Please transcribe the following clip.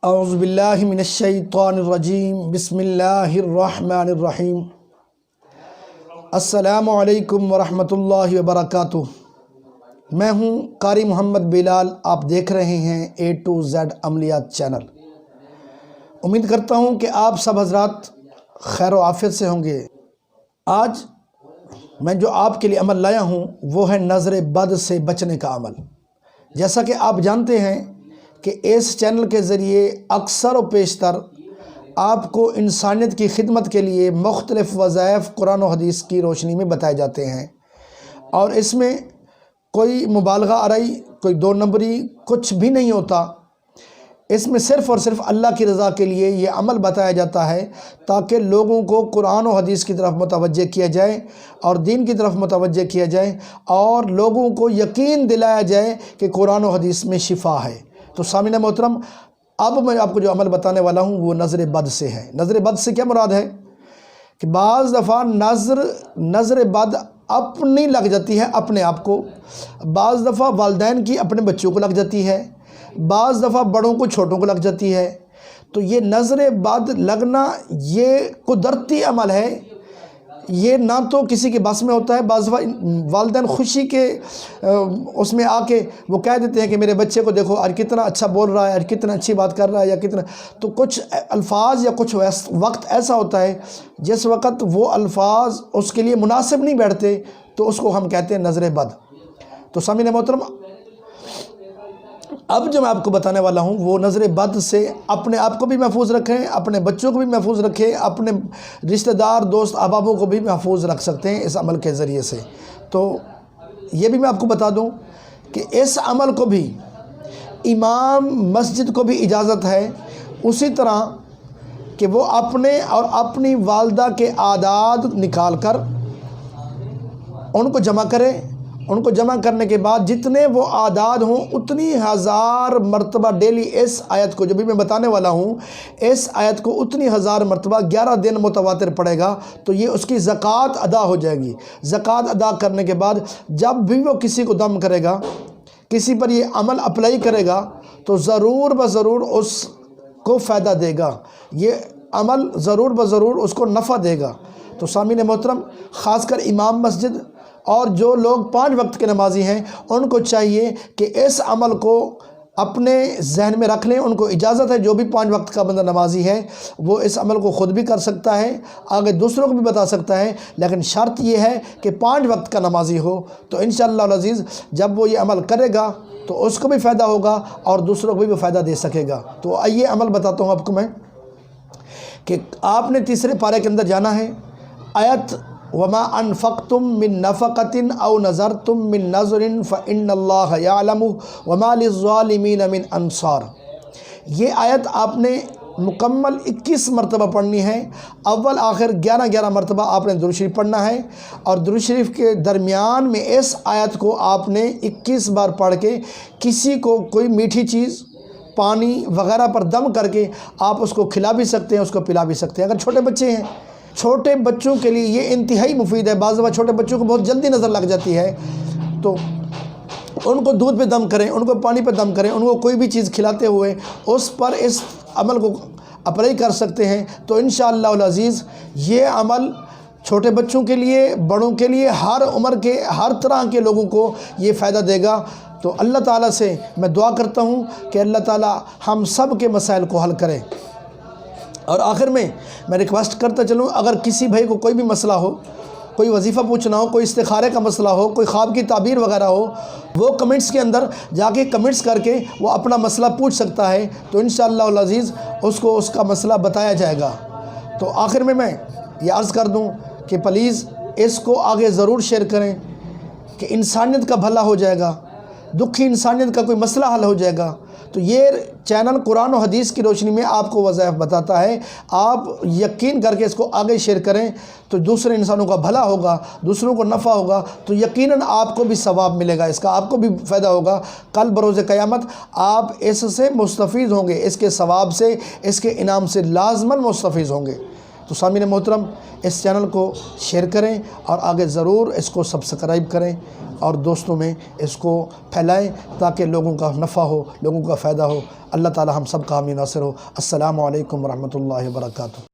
اعوذ باللہ من الشیطان الرجیم بسم اللہ الرحمن الرحیم السلام علیکم ورحمۃ اللہ وبرکاتہ۔ میں ہوں قاری محمد بلال، آپ دیکھ رہے ہیں A to Z عملیات چینل۔ امید کرتا ہوں کہ آپ سب حضرات خیر و عافیت سے ہوں گے۔ آج میں جو آپ کے لیے عمل لایا ہوں وہ ہے نظر بد سے بچنے کا عمل۔ جیسا کہ آپ جانتے ہیں کہ اس چینل کے ذریعے اکثر و بیشتر آپ کو انسانیت کی خدمت کے لیے مختلف وظائف قرآن و حدیث کی روشنی میں بتائے جاتے ہیں، اور اس میں کوئی مبالغہ آرائی، کوئی دو نمبری کچھ بھی نہیں ہوتا۔ اس میں صرف اور صرف اللہ کی رضا کے لیے یہ عمل بتایا جاتا ہے تاکہ لوگوں کو قرآن و حدیث کی طرف متوجہ کیا جائے اور دین کی طرف متوجہ کیا جائے، اور لوگوں کو یقین دلایا جائے کہ قرآن و حدیث میں شفا ہے۔ تو سامعین محترم، اب میں آپ کو جو عمل بتانے والا ہوں وہ نظر بد سے ہے۔ نظر بد سے کیا مراد ہے کہ بعض دفعہ نظر بد اپنی لگ جاتی ہے اپنے آپ کو، بعض دفعہ والدین کی اپنے بچوں کو لگ جاتی ہے، بعض دفعہ بڑوں کو چھوٹوں کو لگ جاتی ہے۔ تو یہ نظر بد لگنا یہ قدرتی عمل ہے، یہ نہ تو کسی کے بس میں ہوتا ہے۔ بعض دفعہ والدین خوشی کے اس میں آ کے وہ کہہ دیتے ہیں کہ میرے بچے کو دیکھو آج کتنا اچھا بول رہا ہے، آج کتنا اچھی بات کر رہا ہے، یا کتنا، تو کچھ الفاظ یا کچھ وقت ایسا ہوتا ہے جس وقت وہ الفاظ اس کے لیے مناسب نہیں بیٹھتے، تو اس کو ہم کہتے ہیں نظر بد۔ تو سامعین محترم، اب جو میں آپ کو بتانے والا ہوں وہ نظر بد سے اپنے آپ کو بھی محفوظ رکھیں، اپنے بچوں کو بھی محفوظ رکھیں، اپنے رشتہ دار دوست احبابوں کو بھی محفوظ رکھ سکتے ہیں اس عمل کے ذریعے سے۔ تو یہ بھی میں آپ کو بتا دوں کہ اس عمل کو بھی امام مسجد کو بھی اجازت ہے، اسی طرح کہ وہ اپنے اور اپنی والدہ کے اعداد نکال کر ان کو جمع کرے۔ ان کو جمع کرنے کے بعد جتنے وہ اعداد ہوں اتنی 1000 مرتبہ ڈیلی اس آیت کو، جو بھی میں بتانے والا ہوں، اس آیت کو اتنی 1000 مرتبہ 11 دن متواتر پڑھے گا تو یہ اس کی زکوٰۃ ادا ہو جائے گی۔ زکوٰۃ ادا کرنے کے بعد جب بھی وہ کسی کو دم کرے گا، کسی پر یہ عمل اپلائی کرے گا، تو ضرور بضرور اس کو فائدہ دے گا، یہ عمل ضرور بضرور اس کو نفع دے گا۔ تو سامعین محترم، خاص کر امام مسجد اور جو لوگ 5 وقت کے نمازی ہیں ان کو چاہیے کہ اس عمل کو اپنے ذہن میں رکھ لیں۔ ان کو اجازت ہے، جو بھی 5 وقت کا بندہ نمازی ہے وہ اس عمل کو خود بھی کر سکتا ہے، آگے دوسروں کو بھی بتا سکتا ہے، لیکن شرط یہ ہے کہ 5 وقت کا نمازی ہو۔ تو انشاءاللہ العزیز جب وہ یہ عمل کرے گا تو اس کو بھی فائدہ ہوگا اور دوسروں کو بھی وہ فائدہ دے سکے گا۔ تو آئیے عمل بتاتا ہوں آپ کو میں کہ آپ نے تیسرے پارے کے اندر جانا ہے، آیت وَمَا أَنفَقْتُم مِّن نَفَقَةٍ أَوْ نَذَرْتُم مِّن نَذْرٍ فَإِنَّ اللَّهَ يَعْلَمُهُ وَمَا لِلظَّالِمِينَ مِنْ أَنصَارٍ۔ یہ آیت آپ نے مکمل 21 مرتبہ پڑھنی ہے، اول آخر 11 مرتبہ آپ نے درود شریف پڑھنا ہے، اور درود شریف کے درمیان میں اس آیت کو آپ نے 21 بار پڑھ کے کسی کو کوئی میٹھی چیز، پانی وغیرہ پر دم کر کے آپ اس کو کھلا بھی سکتے ہیں، اس کو پلا بھی سکتے ہیں۔ اگر چھوٹے بچے ہیں، چھوٹے بچوں کے لیے یہ انتہائی مفید ہے۔ بعض دفعہ چھوٹے بچوں کو بہت جلدی نظر لگ جاتی ہے، تو ان کو دودھ پہ دم کریں، ان کو پانی پہ دم کریں، ان کو کوئی بھی چیز کھلاتے ہوئے اس پر اس عمل کو اپلائی کر سکتے ہیں۔ تو انشاءاللہ العزیز یہ عمل چھوٹے بچوں کے لیے، بڑوں کے لیے، ہر عمر کے، ہر طرح کے لوگوں کو یہ فائدہ دے گا۔ تو اللہ تعالیٰ سے میں دعا کرتا ہوں کہ اللہ تعالیٰ ہم سب کے مسائل کو حل کرے۔ اور آخر میں ریکویسٹ کرتا چلوں، اگر کسی بھائی کو کوئی بھی مسئلہ ہو، کوئی وظیفہ پوچھنا ہو، کوئی استخارے کا مسئلہ ہو، کوئی خواب کی تعبیر وغیرہ ہو، وہ کمنٹس کے اندر جا کے کمنٹس کر کے وہ اپنا مسئلہ پوچھ سکتا ہے، تو انشاءاللہ العزیز اس کو اس کا مسئلہ بتایا جائے گا۔ تو آخر میں یہ عرض کر دوں کہ پلیز اس کو آگے ضرور شیئر کریں کہ انسانیت کا بھلا ہو جائے گا، دکھی انسانیت کا کوئی مسئلہ حل ہو جائے گا۔ تو یہ چینل قرآن و حدیث کی روشنی میں آپ کو وظائف بتاتا ہے، آپ یقین کر کے اس کو آگے شیئر کریں تو دوسرے انسانوں کا بھلا ہوگا، دوسروں کو نفع ہوگا، تو یقیناً آپ کو بھی ثواب ملے گا، اس کا آپ کو بھی فائدہ ہوگا۔ کل بروز قیامت آپ اس سے مستفید ہوں گے، اس کے ثواب سے، اس کے انعام سے لازماً مستفید ہوں گے۔ تو سامعین محترم، اس چینل کو شیئر کریں اور آگے ضرور اس کو سبسکرائب کریں اور دوستوں میں اس کو پھیلائیں تاکہ لوگوں کا نفع ہو، لوگوں کا فائدہ ہو۔ اللہ تعالی ہم سب کا حامی ناصر ہو۔ السلام علیکم ورحمۃ اللہ وبرکاتہ۔